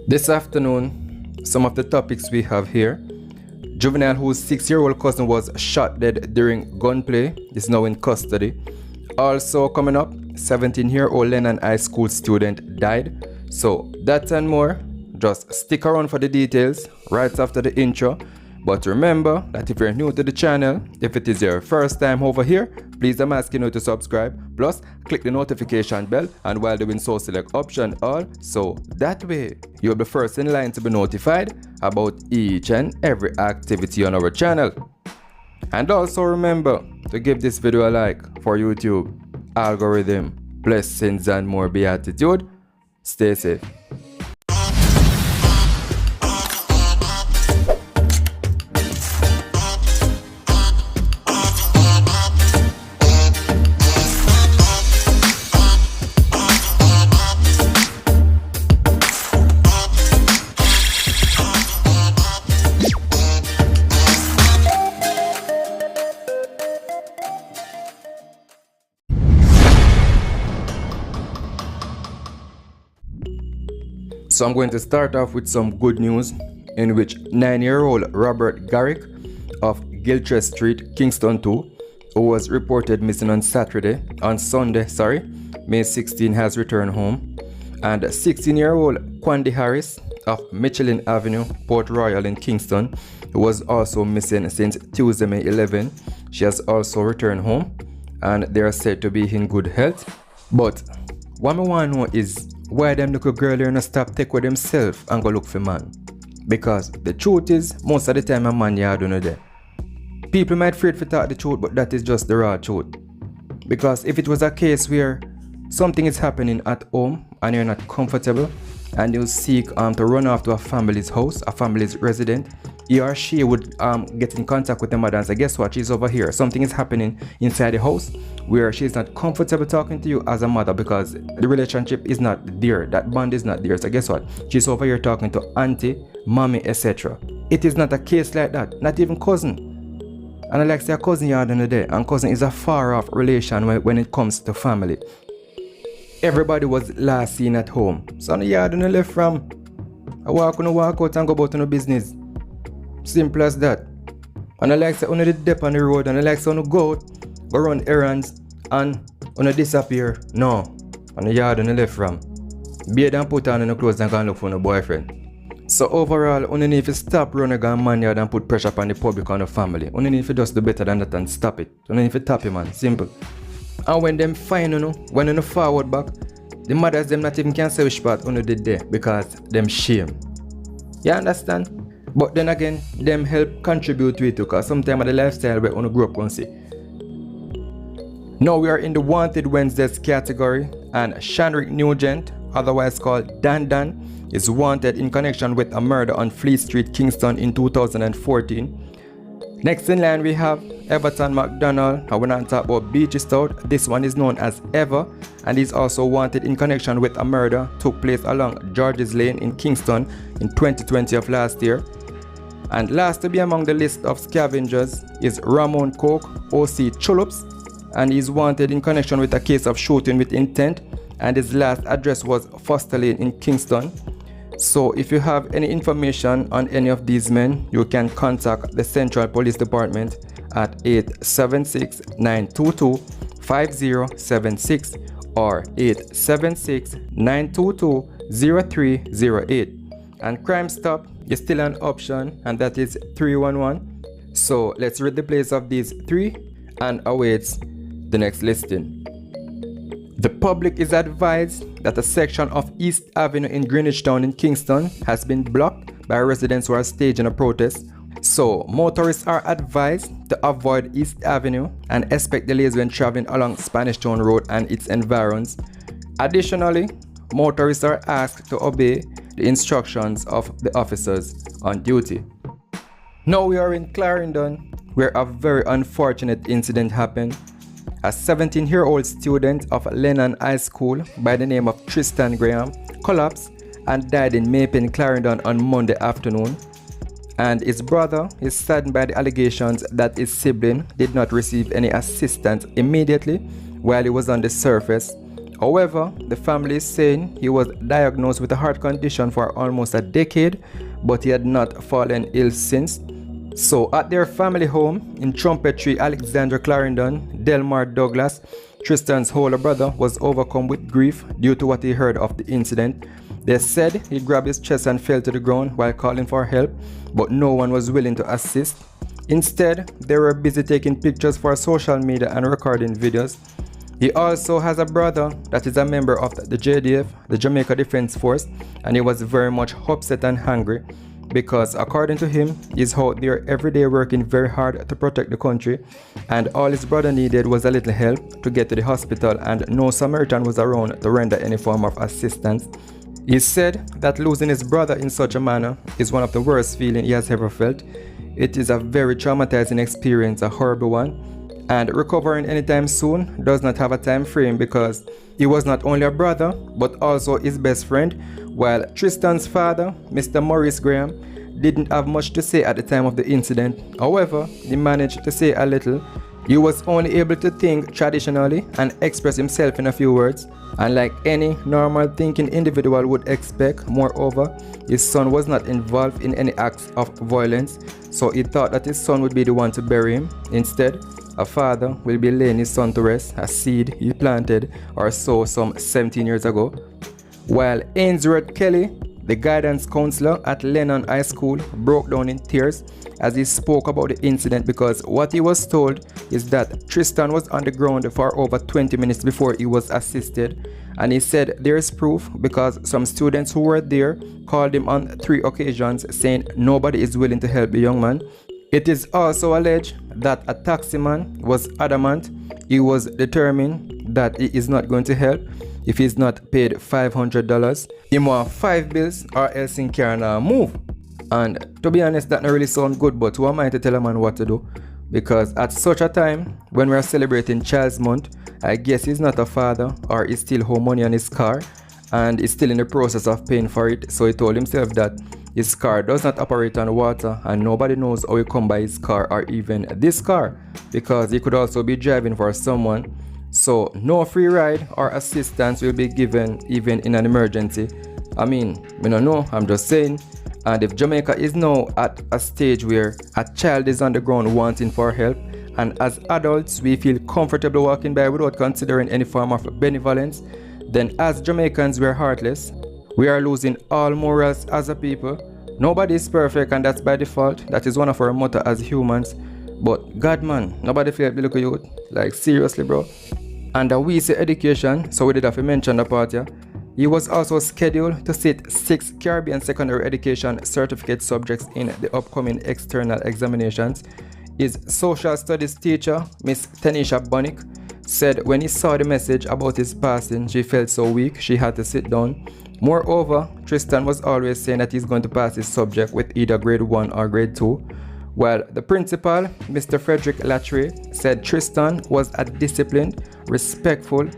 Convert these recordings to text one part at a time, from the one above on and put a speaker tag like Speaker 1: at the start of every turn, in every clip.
Speaker 1: This afternoon, some of the topics we have here. Juvenile whose 6-year-old cousin was shot dead during gunplay is now in custody. Also coming up, 17-year-old Lennon High School student died. So that and more, just stick around for the details right after the intro. But remember that if you're new to the channel, if it is your first time over here, please I'm asking you to subscribe. Plus, click the notification bell, and while doing so, select option all, so that way you'll be first in line to be notified about each and every activity on our channel. And also remember to give this video a like for YouTube algorithm. Blessings and more beatitude. Stay safe. So I'm going to start off with some good news, in which 9-year-old Robert Garrick of Gilchrist Street, Kingston 2, who was reported missing on Sunday, May 16, has returned home. And 16-year-old Quandi Harris of Michelin Avenue, Port Royal in Kingston, who was also missing since Tuesday, May 11. She has also returned home, and they are said to be in good health. But what I want to know is why them little girl here not stop take with themselves and go look for man. Because the truth is, most of the time a man you don't know there. People might afraid to talk the truth, but that is just the raw truth. Because if it was a case where something is happening at home and you're not comfortable and you seek to run off to a family's house, a family's resident, he or she would get in contact with the mother and say, guess what, she's over here. Something is happening inside the house where she's not comfortable talking to you as a mother because the relationship is not there, that bond is not there. So guess what, she's over here talking to auntie, mommy, etc. It is not a case like that, not even cousin. And I like to say a cousin yard in the day, and cousin is a far off relation when it comes to family. Everybody was last seen at home. So on the yard on the left from, I walk out and go about on the business. Simple as that. And I like to say on the dip on the road, and I like to say go out, go run errands, and on disappear. No. On the yard on the left from. Be and put on the clothes and go and look for a boyfriend. So overall, you need to stop running a man yard and put pressure upon the public and the family. You need to just do better than that and stop it. You need to tap him, man. Simple. And when them find when you forward back, the mothers them not even can say which part you did there because them shame. You understand? But then again, them help contribute to it too, because sometimes the lifestyle where you grow up and see. Now we are in the Wanted Wednesdays category, and Shanrick Nugent, otherwise called Dan Dan, is wanted in connection with a murder on Fleet Street, Kingston in 2014. Next in line we have Everton McDonald. I will not talk about Beachy Stout. This one is known as Ever, and is also wanted in connection with a murder took place along George's Lane in Kingston in 2020 of last year. And last to be among the list of scavengers is Ramon Coke, OC Chulups, and he is wanted in connection with a case of shooting with intent, and his last address was Foster Lane in Kingston. So if you have any information on any of these men, you can contact the Central Police Department at 876-922-5076 or 876-922-0308. And Crime Stop is still an option, and that is 311. So let's read the place of these three and awaits the next listing. The public is advised that a section of East Avenue in Greenwich Town in Kingston has been blocked by residents who are staging a protest. So motorists are advised to avoid East Avenue and expect delays when traveling along Spanish Town Road and its environs. Additionally, motorists are asked to obey the instructions of the officers on duty. Now we are in Clarendon, where a very unfortunate incident happened. A 17-year-old student of Lennon High School by the name of Tristan Graham collapsed and died in Maypen, Clarendon on Monday afternoon. And his brother is saddened by the allegations that his sibling did not receive any assistance immediately while he was on the surface, However, the family is saying he was diagnosed with a heart condition for almost a decade, but he had not fallen ill since. So at their family home in Trumpetry, Alexandra, Clarendon, Delmar Douglas, Tristan's older brother was overcome with grief due to what he heard of the incident. They said he grabbed his chest and fell to the ground while calling for help, but no one was willing to assist. Instead, they were busy taking pictures for social media and recording videos. He also has a brother that is a member of the JDF, the Jamaica Defense Force, and he was very much upset and angry because, according to him, he's out there every day working very hard to protect the country, and all his brother needed was a little help to get to the hospital, and no Samaritan was around to render any form of assistance. He said that losing his brother in such a manner is one of the worst feelings he has ever felt. It is a very traumatizing experience, a horrible one, and recovering anytime soon does not have a time frame because he was not only a brother but also his best friend, while Tristan's father, Mr. Maurice Graham, didn't have much to say at the time of the incident. However, he managed to say a little. He was only able to think traditionally and express himself in a few words, and like any normal thinking individual would expect. Moreover, his son was not involved in any acts of violence, so he thought that his son would be the one to bury him. Instead, a father will be laying his son to rest, a seed he planted or sowed some 17 years ago. While Ainsworth Kelly, the guidance counselor at Lennon High School, broke down in tears as he spoke about the incident because what he was told is that Tristan was on the ground for over 20 minutes before he was assisted, and he said there is proof because some students who were there called him on 3 occasions saying nobody is willing to help the young man. It is also alleged that a taximan was adamant. He was determined that he is not going to help if he's not paid $500. He want 5 bills or else he can't move. And to be honest, that not really sound good, but who am I to tell a man what to do? Because at such a time, when we are celebrating Child's Month, I guess he's not a father or he's still home money on his car and he's still in the process of paying for it. So he told himself that his car does not operate on water and nobody knows how he come by his car or even this car, because he could also be driving for someone. So no free ride or assistance will be given even in an emergency. I mean, I don't know, I'm just saying. And if Jamaica is now at a stage where a child is on the ground wanting for help, and as adults we feel comfortable walking by without considering any form of benevolence, then as Jamaicans we are heartless. We are losing all morals as a people. Nobody is perfect and that's by default. That is one of our motto as humans. But God man, nobody feel like the look at you. Like seriously bro. And we say education, so we did have to mention the part here. He was also scheduled to sit 6 Caribbean secondary education certificate subjects in the upcoming external examinations. His social studies teacher, Miss Tanisha Bonnick, said when he saw the message about his passing, she felt so weak she had to sit down. Moreover, Tristan was always saying that he's going to pass his subject with either grade 1 or grade 2, while the principal, Mr. Frederick Latry, said Tristan was a disciplined, respectful,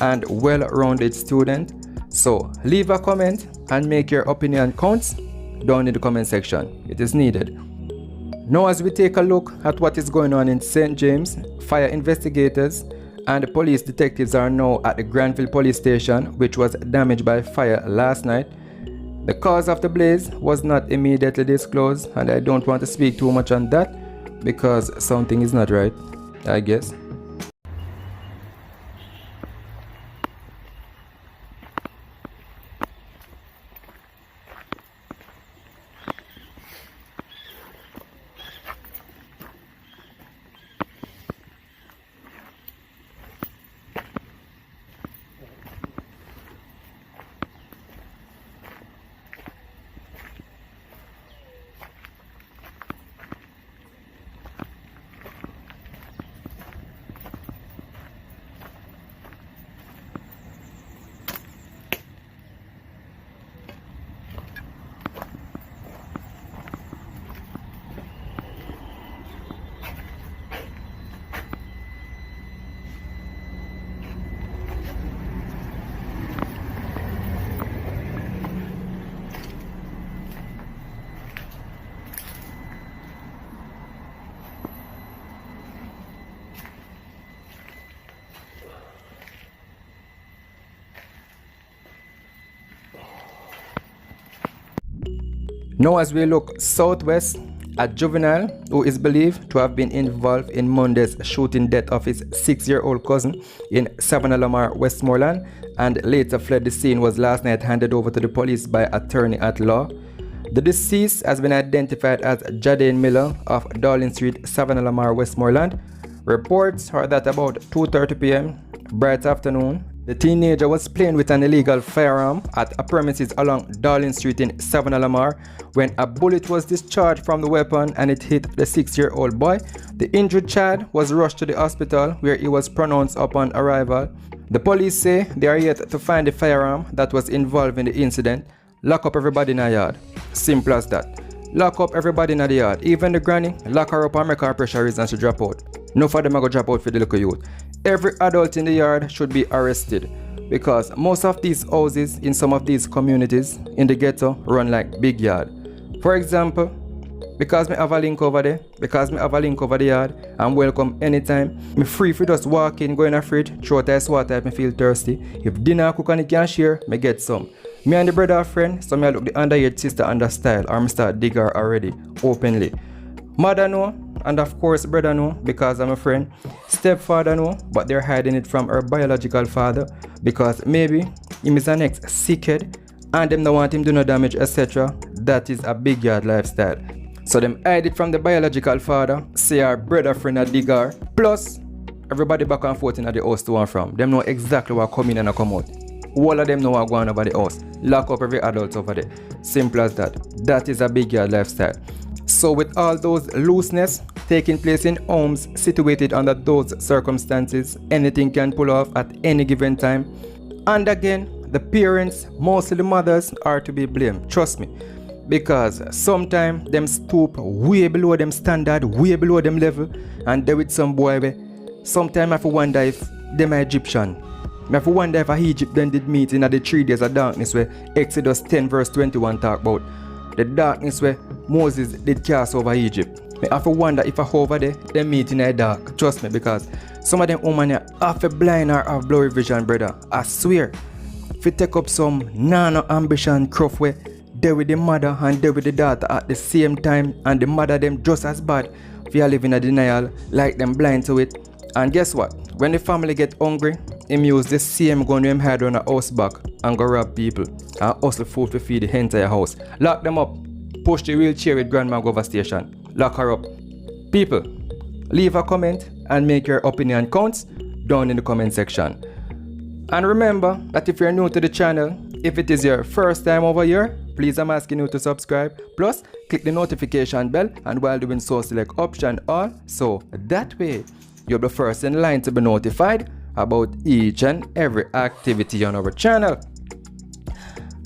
Speaker 1: and well-rounded student. So leave a comment and make your opinion count down in the comment section. It is needed. Now as we take a look at what is going on in St. James, fire investigators and police detectives are now at the Granville police station, which was damaged by fire last night. The cause of the blaze was not immediately disclosed, and I don't want to speak too much on that because something is not right, I guess. Now as we look southwest, a juvenile who is believed to have been involved in Monday's shooting death of his 6-year-old cousin in Savannah Lamar, Westmoreland, and later fled the scene was last night handed over to the police by attorney at law. The deceased has been identified as Jadane Miller of Darling Street, Savannah Lamar, Westmoreland. Reports are that about 2:30 p.m. bright afternoon, the teenager was playing with an illegal firearm at a premises along Darling Street in Savannah Lamar when a bullet was discharged from the weapon and it hit the 6-year-old boy. The injured child was rushed to the hospital where he was pronounced upon arrival. The police say they are yet to find the firearm that was involved in the incident. Lock up everybody in the yard. Simple as that. Lock up everybody in the yard. Even the granny, lock her up and make her pressure reason to drop out. No for them I go drop out for the little youth. Every adult in the yard should be arrested because most of these houses in some of these communities in the ghetto run like big yard. For example, because me have a link over there, because me have a link over the yard, I'm welcome anytime. Me free for just walk in, go in a fridge, throw out ice water if me feel thirsty. If dinner cook and it can share, me get some. Me and the brother are friend, so me I look the underage sister under style or me start dig her already, openly. Mother know, and of course brother know because I'm a friend. Stepfather know, but they're hiding it from her biological father because maybe him is an ex-sickhead and them don't want him to do no damage, etc. That is a big yard lifestyle. So them hide it from the biological father, say our brother friend a digger. Plus, everybody back and forth in the house to and from. Them know exactly what come in and come out. All of them know what going over the house. Lock up every adult over there. Simple as that. That is a big yard lifestyle. So with all those looseness taking place in homes situated under those circumstances, anything can pull off at any given time. And again, the parents, mostly the mothers, are to be blamed. Trust me. Because sometimes them stoop way below them standard, way below them level, and they with some boy where sometimes I have to wonder if them are Egyptian. I have to wonder if Egypt then did meet in the 3 days of darkness where Exodus 10 verse 21 talk about the darkness where Moses did cast over Egypt. I have to wonder if over there they meet in the dark. Trust me, because some of them women have a blind or have blurry vision, brother. I swear. If you take up some nano ambition cruff where they with the mother and they with the daughter at the same time, and the mother them just as bad if you are living in denial, like them blind to it. And guess what? When the family get hungry, him use the same gun him hide on a house back and go rob people and hustle food to feed the entire house. Lock them up, push the wheelchair with grandma go over station, lock her up. People, leave a comment and make your opinion counts down in the comment section. And remember that if you're new to the channel, if it is your first time over here, please I'm asking you to subscribe. Plus, click the notification bell, and while doing so, select option all, so that way you're the first in line to be notified about each and every activity on our channel.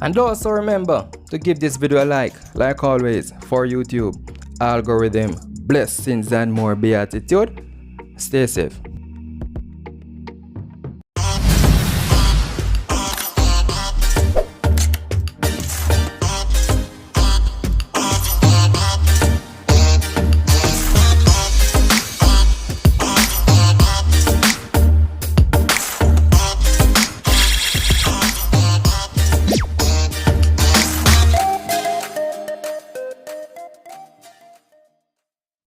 Speaker 1: And also remember to give this video a like always, for YouTube algorithm. Blessings and more beatitude. Stay safe.